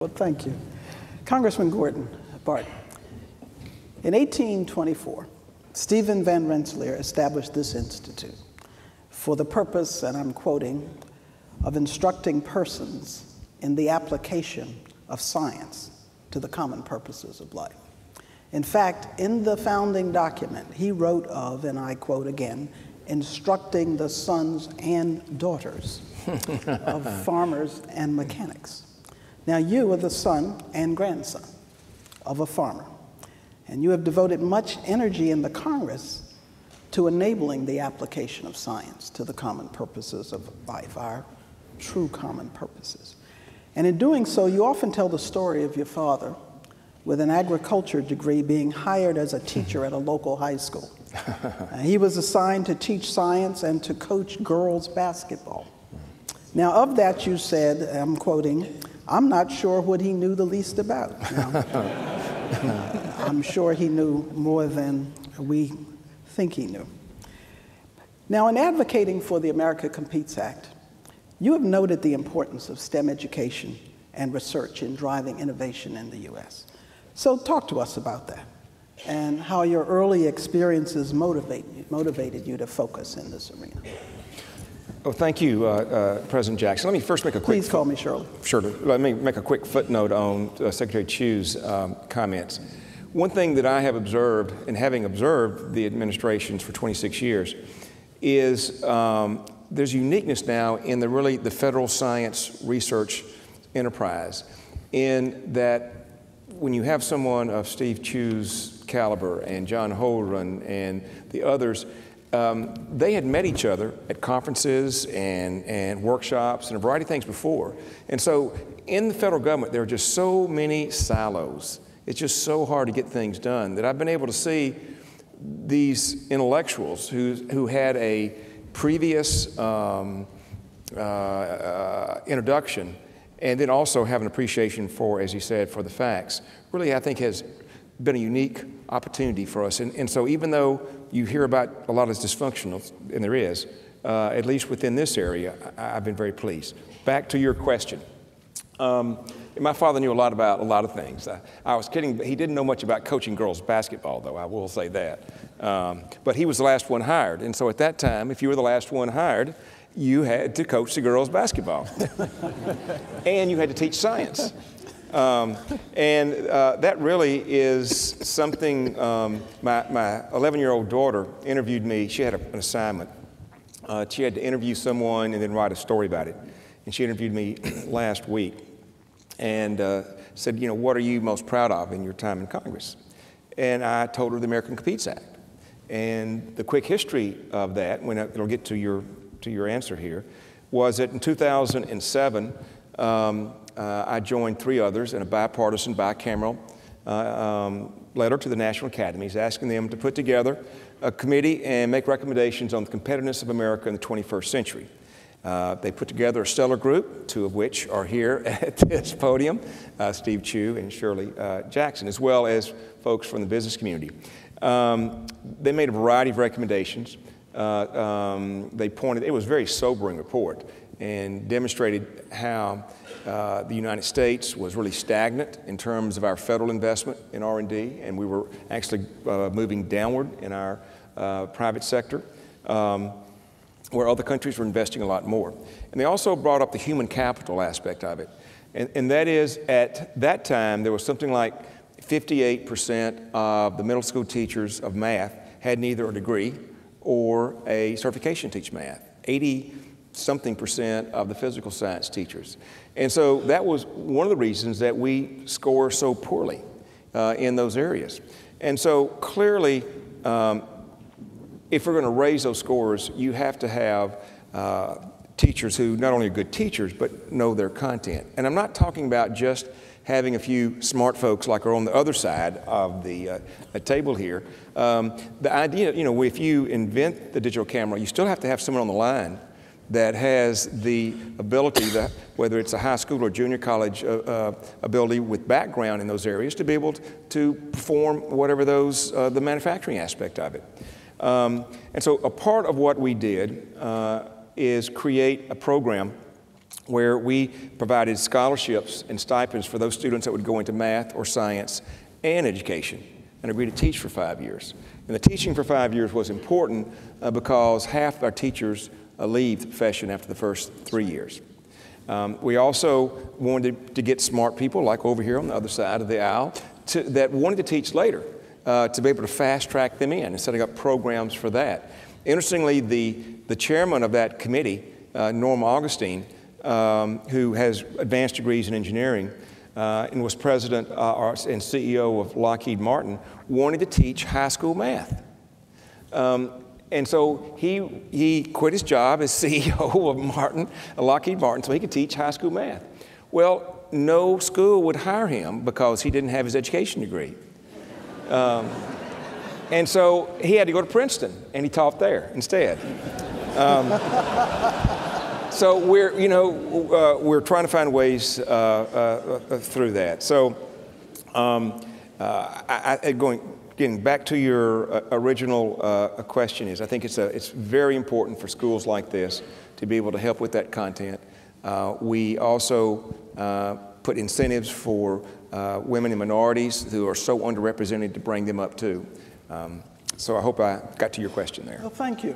Well, thank you. Congressman Gordon, Bart, in 1824, Stephen Van Rensselaer established this institute for the purpose, and I'm quoting, of instructing persons in the application of science to the common purposes of life. In fact, in the founding document, he wrote of, and I quote again, instructing the sons and daughters of farmers and mechanics. Now, you are the son and grandson of a farmer, and you have devoted much energy in the Congress to enabling the application of science to the common purposes of life, our true common purposes. And in doing so, you often tell the story of your father with an agriculture degree being hired as a teacher at a local high school. He was assigned to teach science and to coach girls basketball. Now, of that you said, I'm quoting, "I'm not sure what he knew the least about." Now, I'm sure he knew more than we think he knew. Now, in advocating for the America Competes Act, you have noted the importance of STEM education and research in driving innovation in the U.S. So talk to us about that and how your early experiences motivated you to focus in this arena. Oh, thank you, President Jackson. Let me first make a quick... Please call me Shirley. Sure. Let me make a quick footnote on Secretary Chu's comments. One thing that I have observed, and having observed the administrations for 26 years, is there's uniqueness now in the federal science research enterprise, in that when you have someone of Steve Chu's caliber and John Holdren and the others, they had met each other at conferences and workshops and a variety of things before. And so in the federal government, there are just so many silos. It's just so hard to get things done that I've been able to see these intellectuals who had a previous introduction and then also have an appreciation for, as you said, for the facts, really I think has been a unique opportunity for us. And so even though you hear about a lot of this dysfunctional, and there is, at least within this area, I've been very pleased. Back to your question. My father knew a lot about a lot of things. I was kidding, but he didn't know much about coaching girls basketball, though, I will say that. But he was the last one hired. And so at that time, if you were the last one hired, you had to coach the girls basketball. And you had to teach science. That really is something, my 11-year-old daughter interviewed me. She had an assignment. She had to interview someone and then write a story about it. And she interviewed me last week and said, you know, what are you most proud of in your time in Congress? And I told her the American Competes Act. And the quick history of that, when it'll get to your answer here, was that in 2007, I joined 3 others in a bipartisan, bicameral letter to the National Academies asking them to put together a committee and make recommendations on the competitiveness of America in the 21st century. They put together a stellar group, 2 of which are here at this podium, Steve Chu and Shirley Jackson, as well as folks from the business community. They made a variety of recommendations. It was a very sobering report and demonstrated how the United States was really stagnant in terms of our federal investment in R&D, and we were actually moving downward in our private sector, where other countries were investing a lot more. And they also brought up the human capital aspect of it. And that is, at that time, there was something like 58% of the middle school teachers of math had neither a degree or a certification to teach math. 80-something% of the physical science teachers. And so that was one of the reasons that we score so poorly in those areas. And so clearly, if we're going to raise those scores, you have to have teachers who not only are good teachers, but know their content. And I'm not talking about just having a few smart folks like are on the other side of the table here. The idea, you know, if you invent the digital camera, you still have to have someone on the line that has the ability, whether it's a high school or junior college ability with background in those areas, to be able to perform whatever those, the manufacturing aspect of it. And so a part of what we did is create a program where we provided scholarships and stipends for those students that would go into math or science and education and agreed to teach for 5 years. And the teaching for 5 years was important because half of our teachers leave the profession after the first 3 years. We also wanted to get smart people, like over here on the other side of the aisle, that wanted to teach later, to be able to fast track them in and setting up programs for that. Interestingly, the chairman of that committee, Norm Augustine, who has advanced degrees in engineering and was president and CEO of Lockheed Martin, wanted to teach high school math. And so he quit his job as CEO of Lockheed Martin so he could teach high school math. Well, no school would hire him because he didn't have his education degree. And so he had to go to Princeton, and he taught there instead. So we're trying to find ways through that. So getting back to your original question I think it's very important for schools like this to be able to help with that content. We also put incentives for women and minorities who are so underrepresented to bring them up too. So I hope I got to your question there. Well, thank you.